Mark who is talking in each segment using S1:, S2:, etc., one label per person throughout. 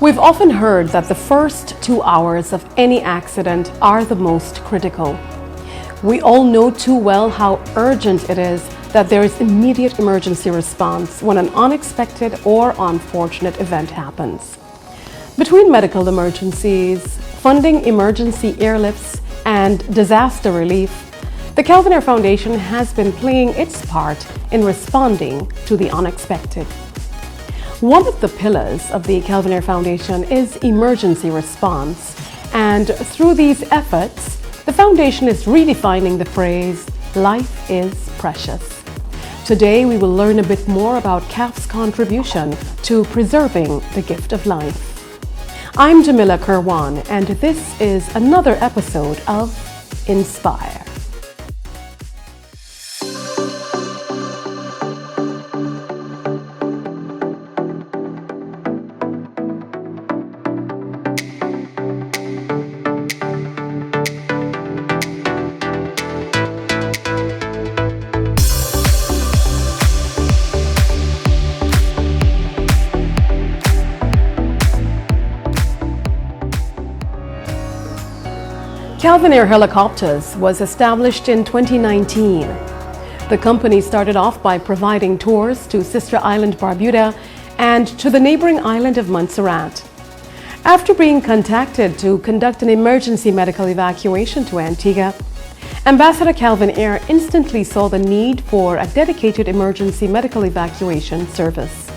S1: We've often heard that the first 2 hours of any accident are the most critical. We all know too well how urgent it is that there is immediate emergency response when an unexpected or unfortunate event happens. Between medical emergencies, funding emergency airlifts, and disaster relief, the Calvin Ayre Foundation has been playing its part in responding to the unexpected. One of the pillars of the Calvin Ayre Foundation is emergency response, and through these efforts, the Foundation is redefining the phrase, "Life is precious." Today, we will learn a bit more about CAF's contribution to preserving the gift of life. I'm Jamila Kirwan, and this is another episode of InspAyre. Calvinair Helicopters was established in 2019. The company started off by providing tours to sister island Barbuda and to the neighboring island of Montserrat. After being contacted to conduct an emergency medical evacuation to Antigua, Ambassador Calvin Ayre instantly saw the need for a dedicated emergency medical evacuation service.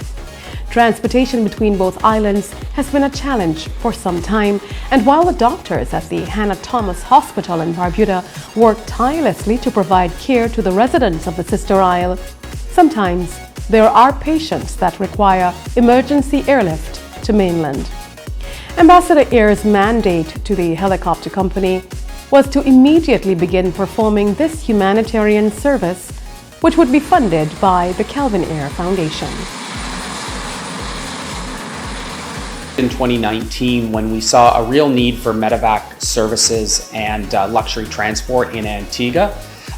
S1: Transportation between both islands has been a challenge for some time, and while the doctors at the Hannah Thomas Hospital in Barbuda work tirelessly to provide care to the residents of the sister isle, sometimes there are patients that require emergency airlift to mainland. Ambassador Ayre's mandate to the helicopter company was to immediately begin performing this humanitarian service, which would be funded by the Calvin Ayre Foundation.
S2: In 2019, when we saw a real need for MedEvac services and luxury transport in Antigua,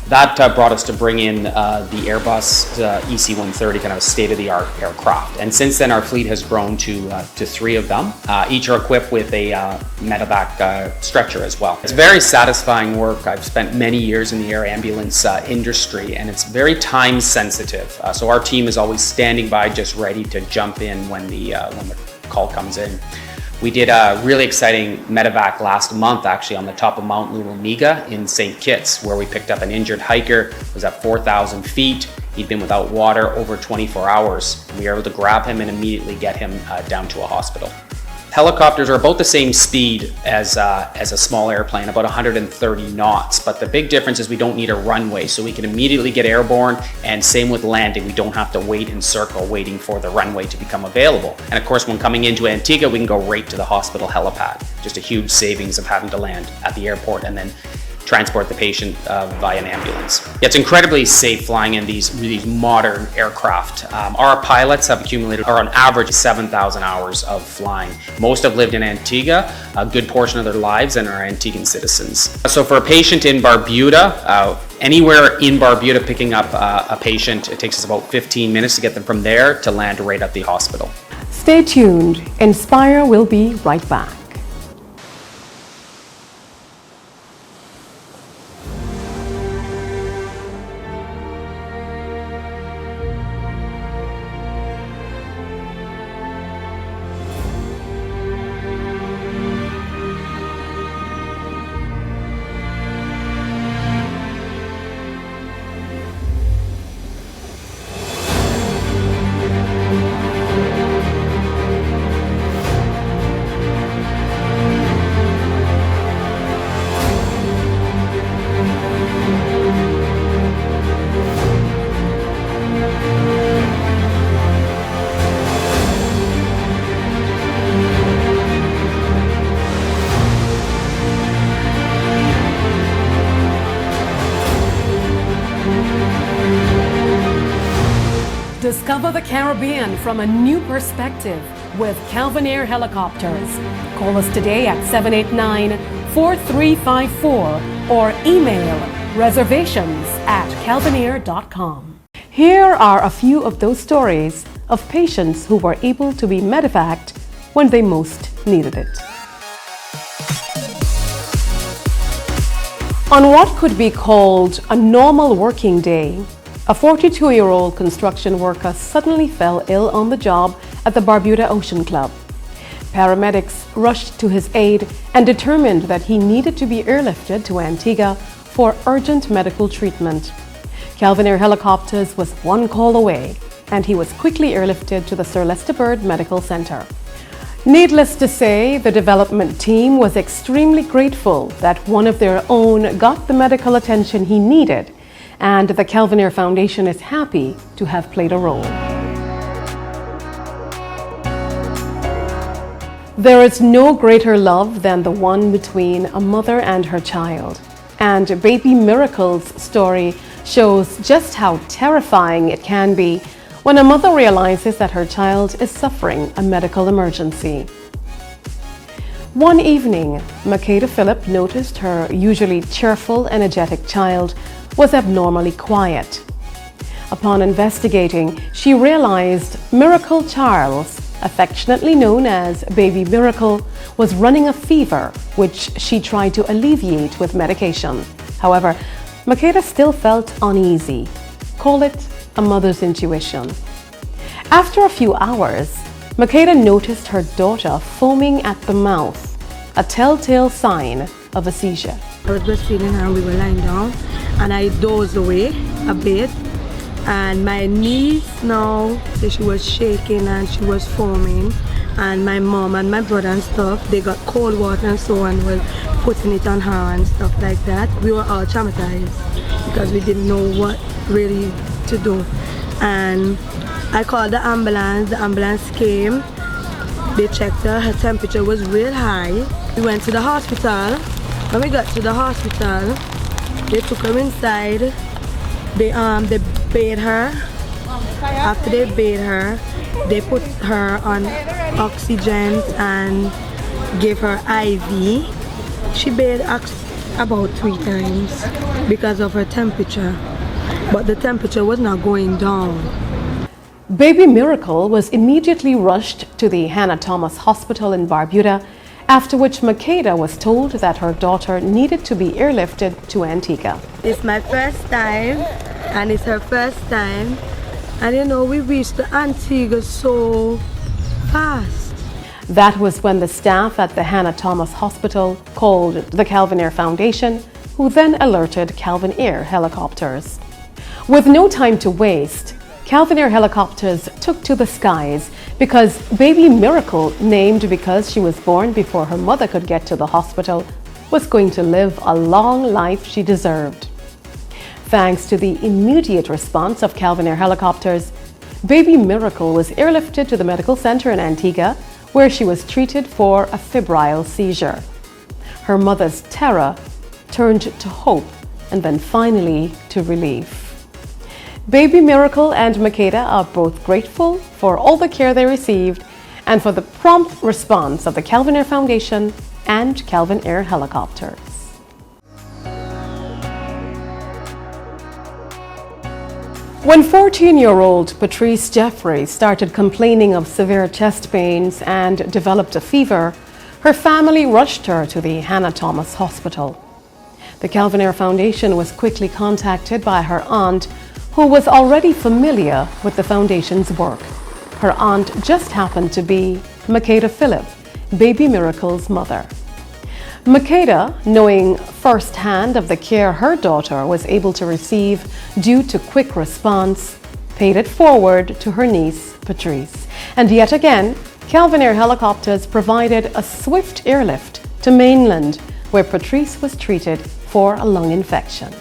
S2: that brought us to bring in the Airbus EC-130, kind of a state-of-the-art aircraft. And since then, our fleet has grown to 3 of them. Each are equipped with a MedEvac stretcher as well. It's very satisfying work. I've spent many years in the air ambulance industry, and it's very time sensitive. So our team is always standing by, just ready to jump in when the call comes in. We did a really exciting MedEvac last month, actually, on the top of Mount Lulumiga in St. Kitts, where we picked up an injured hiker. It was at 4,000 feet. He'd been without water over 24 hours. We were able to grab him and immediately get him down to a hospital. Helicopters are about the same speed as a small airplane, about 130 knots. But the big difference is we don't need a runway, so we can immediately get airborne, and same with landing. We don't have to wait in circle waiting for the runway to become available. And of course, when coming into Antigua, we can go right to the hospital helipad. Just a huge savings of having to land at the airport and then transport the patient via an ambulance. It's incredibly safe flying in these modern aircraft. Our pilots have accumulated, or on average, 7,000 hours of flying. Most have lived in Antigua, a good portion of their lives, and are Antiguan citizens. So for a patient in Barbuda, anywhere in Barbuda picking up a patient, it takes us about 15 minutes to get them from there to land right at the hospital.
S1: Stay tuned. InspAyre will be right back. Discover the Caribbean from a new perspective with Calvinair Helicopters. Call us today at 789-4354 or email reservations@calvinair.com. Here are a few of those stories of patients who were able to be medevaced when they most needed it. On what could be called a normal working day, a 42-year-old construction worker suddenly fell ill on the job at the Barbuda Ocean Club. Paramedics rushed to his aid and determined that he needed to be airlifted to Antigua for urgent medical treatment. Calvinair Helicopters was one call away, and he was quickly airlifted to the Sir Leicester Bird Medical Centre. Needless to say, the development team was extremely grateful that one of their own got the medical attention he needed, and the Calvin Ayre Foundation is happy to have played a role. There is no greater love than the one between a mother and her child, and Baby Miracle's story shows just how terrifying it can be when a mother realizes that her child is suffering a medical emergency. One evening, Makeda Phillip noticed her usually cheerful, energetic child was abnormally quiet. Upon investigating, she realized Miracle Charles, affectionately known as Baby Miracle, was running a fever, which she tried to alleviate with medication. However, Makeda still felt uneasy. Call it a mother's intuition. After a few hours, Makeda noticed her daughter foaming at the mouth, a telltale sign of a seizure.
S3: I was breastfeeding her and we were lying down, and I dozed away a bit, and my niece now, she was shaking and she was foaming, and my mom and my brother and stuff, they got cold water and so on, was putting it on her and stuff like that. We were all traumatized because we didn't know what really to do. And I called the ambulance came, they checked her, her temperature was real high. We went to the hospital. When we got to the hospital, they took her inside, they bathed her. After they bathed her, they put her on oxygen and gave her IV. She bathed about 3 times because of her temperature, but the temperature was not going down.
S1: Baby Miracle was immediately rushed to the Hannah Thomas Hospital in Barbuda, after which Makeda was told that her daughter needed to be airlifted to Antigua.
S3: It's my first time, and it's her first time, and you know, we reached the Antigua so fast.
S1: That was when the staff at the Hannah Thomas Hospital called the Calvin Ayre Foundation, who then alerted Calvin Ayre Helicopters. With no time to waste, Calvinair Helicopters took to the skies because Baby Miracle, named because she was born before her mother could get to the hospital, was going to live a long life she deserved. Thanks to the immediate response of Calvinair Helicopters, Baby Miracle was airlifted to the medical center in Antigua, where she was treated for a febrile seizure. Her mother's terror turned to hope and then finally to relief. Baby Miracle and Makeda are both grateful for all the care they received and for the prompt response of the Calvin Ayre Foundation and Calvin Ayre Helicopters. When 14-year-old Patrice Jeffrey started complaining of severe chest pains and developed a fever, her family rushed her to the Hannah Thomas Hospital. The Calvin Ayre Foundation was quickly contacted by her aunt, who was already familiar with the foundation's work. Her aunt just happened to be Makeda Phillip, Baby Miracle's mother. Makeda, knowing firsthand of the care her daughter was able to receive due to quick response, paid it forward to her niece, Patrice. And yet again, Calvin Ayre Helicopters provided a swift airlift to mainland, where Patrice was treated for a lung infection.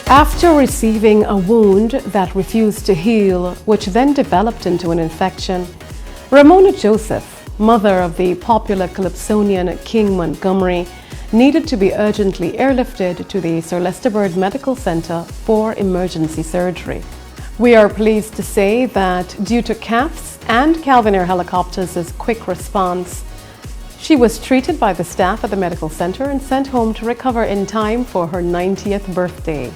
S1: After receiving a wound that refused to heal, which then developed into an infection, Ramona Joseph, mother of the popular Calypsonian King Montgomery, needed to be urgently airlifted to the Sir Leicester Bird Medical Centre for emergency surgery. We are pleased to say that due to CAF's and Calvin Ayre Helicopters' quick response, she was treated by the staff at the medical centre and sent home to recover in time for her 90th birthday.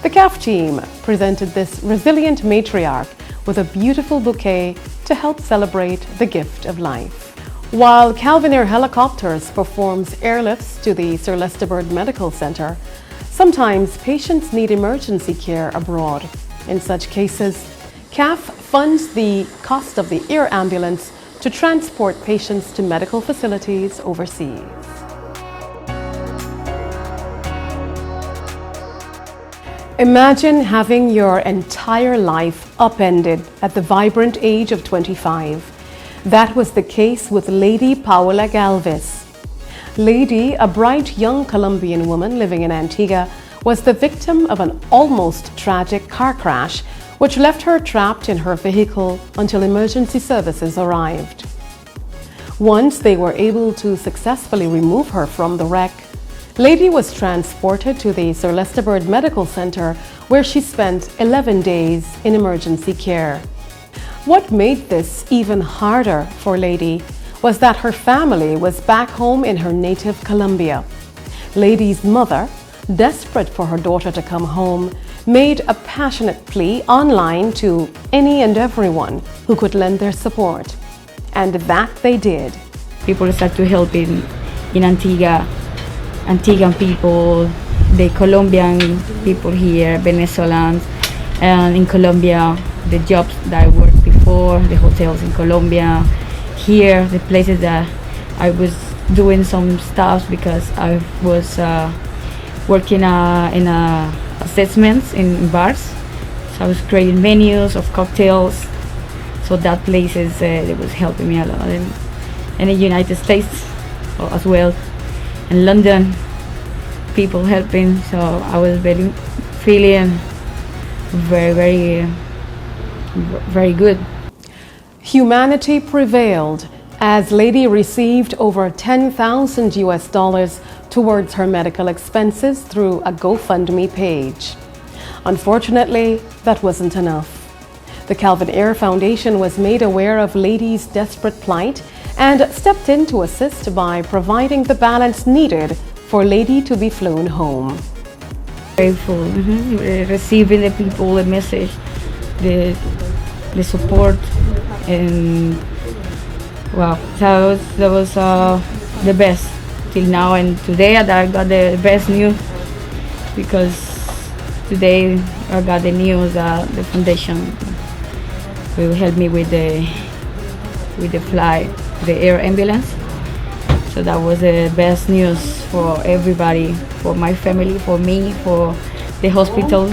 S1: The CAF team presented this resilient matriarch with a beautiful bouquet to help celebrate the gift of life. While Calvinair Helicopters performs airlifts to the Sir Leicester Bird Medical Centre, sometimes patients need emergency care abroad. In such cases, CAF funds the cost of the air ambulance to transport patients to medical facilities overseas. Imagine having your entire life upended at the vibrant age of 25. That was the case with Lady Paola Galvis. Lady, a bright young Colombian woman living in Antigua, was the victim of an almost tragic car crash which left her trapped in her vehicle until emergency services arrived. Once they were able to successfully remove her from the wreck, Lady was transported to the Sir Leicester Bird Medical Centre, where she spent 11 days in emergency care. What made this even harder for Lady was that her family was back home in her native Colombia. Lady's mother, desperate for her daughter to come home, made a passionate plea online to any and everyone who could lend their support. And that they did.
S4: People start to help in Antigua. Antiguan people, the Colombian people here, Venezuelans, and in Colombia, the jobs that I worked before, the hotels in Colombia, here, the places that I was doing some stuff because I was working in assessments in bars. So I was creating menus of cocktails. So that places it was helping me a lot. And in the United States as well. In London, people helping, so I was feeling very good.
S1: Humanity prevailed as Lady received over $10,000 towards her medical expenses through a GoFundMe page. Unfortunately, that wasn't enough. The Calvin Ayre Foundation was made aware of Lady's desperate plight and stepped in to assist by providing the balance needed for Lady to be flown home.
S4: Grateful, receiving the people, the message, the support, and wow, that was the best till now. And today I got the best news because today I got the news that the foundation will help me with the flight, the air ambulance. So that was the best news for everybody, for my family, for me, for the hospital,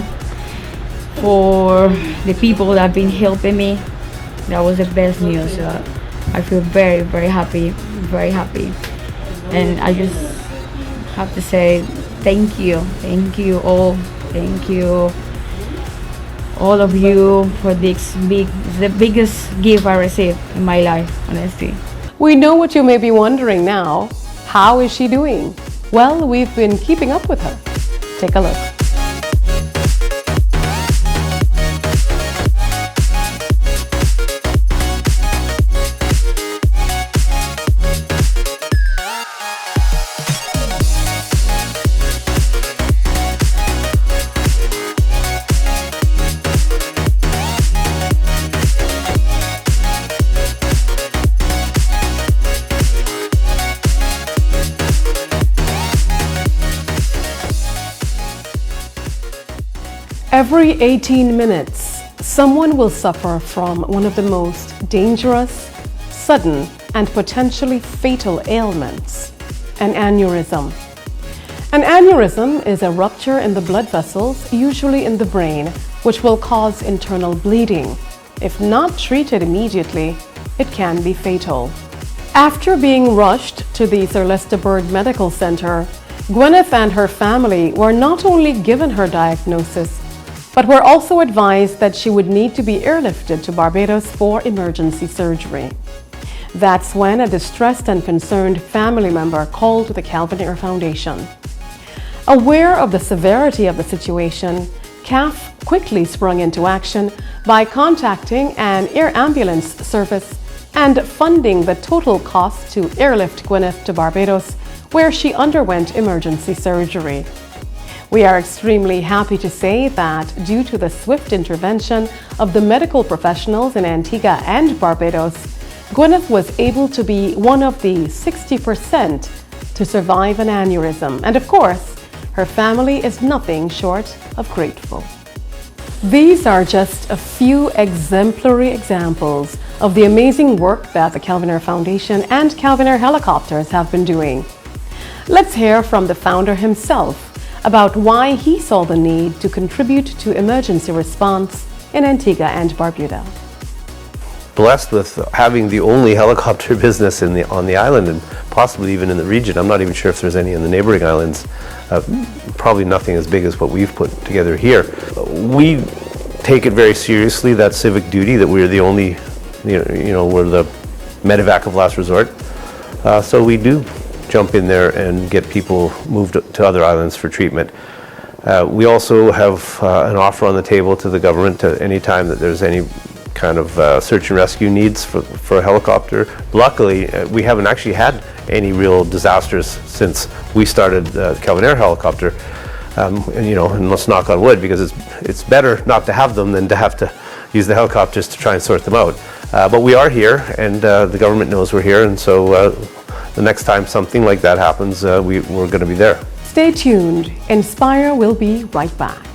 S4: for the people that have been helping me. That was the best news. I feel very happy, and I just have to say thank you all of you for the biggest gift I received in my life, honestly.
S1: We know what you may be wondering now. How is she doing? Well, we've been keeping up with her. Take a look. Every 18 minutes, someone will suffer from one of the most dangerous, sudden, and potentially fatal ailments, an aneurysm. An aneurysm is a rupture in the blood vessels, usually in the brain, which will cause internal bleeding. If not treated immediately, it can be fatal. After being rushed to the Sir Leicester Bird Medical Centre, Gwyneth and her family were not only given her diagnosis, but were also advised that she would need to be airlifted to Barbados for emergency surgery. That's when a distressed and concerned family member called the Calvin Ayre Foundation. Aware of the severity of the situation, CAF quickly sprung into action by contacting an air ambulance service and funding the total cost to airlift Gwyneth to Barbados, where she underwent emergency surgery. We are extremely happy to say that due to the swift intervention of the medical professionals in Antigua and Barbados, Gwyneth was able to be one of the 60% to survive an aneurysm. And of course, her family is nothing short of grateful. These are just a few exemplary examples of the amazing work that the Calvin Ayre Foundation and Calvinair Helicopters have been doing. Let's hear from the founder himself about why he saw the need to contribute to emergency response in Antigua and Barbuda.
S5: Blessed with having the only helicopter business on the island, and possibly even in the region. I'm not even sure if there's any in the neighboring islands. Probably nothing as big as what we've put together here. We take it very seriously, that civic duty, that we're the only, we're the MedEvac of last resort. So we do jump in there and get people moved to other islands for treatment. We also have an offer on the table to the government any time that there's any kind of search and rescue needs for a helicopter. Luckily, we haven't actually had any real disasters since we started the Calvinair helicopter. And let's knock on wood, because it's better not to have them than to have to use the helicopters to try and sort them out. But we are here, and the government knows we're here, and so the next time something like that happens, we're going to be there.
S1: Stay tuned. InspAyre will be right back.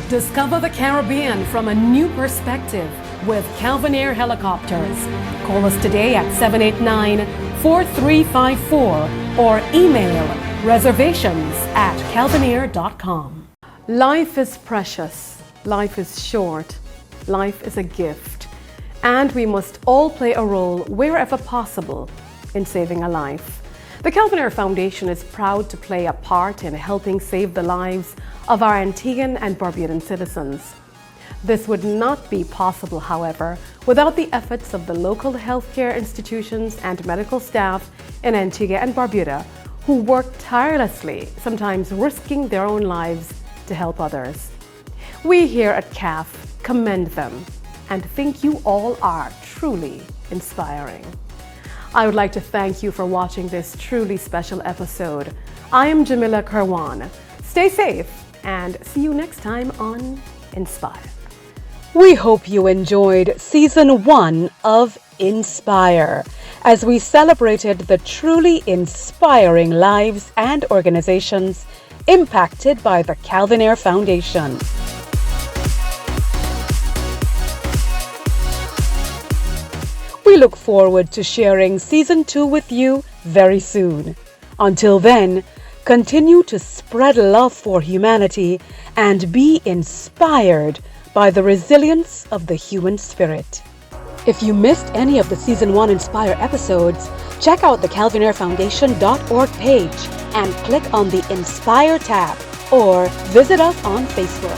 S1: Discover the Caribbean from a new perspective with Calvinair Helicopters. Call us today at 789-4354 or email reservations@calvinair.com. Life is precious. Life is short. Life is a gift. And we must all play a role wherever possible in saving a life. The Calvin Ayre Foundation is proud to play a part in helping save the lives of our Antiguan and Barbudan citizens. This would not be possible, however, without the efforts of the local healthcare institutions and medical staff in Antigua and Barbuda, who work tirelessly, sometimes risking their own lives to help others. We here at CAF commend them and think you all are truly inspiring. I would like to thank you for watching this truly special episode. I am Jamila Karwan. Stay safe and see you next time on InspAyre. We hope you enjoyed Season 1 of InspAyre as we celebrated the truly inspiring lives and organizations impacted by the Calvin Ayre Foundation. We look forward to sharing Season 2 with you very soon. Until then, continue to spread love for humanity and be inspired by the resilience of the human spirit. If you missed any of the Season 1 InspAyre episodes, check out the CalvinairFoundation.org page and click on the InspAyre tab, or visit us on Facebook.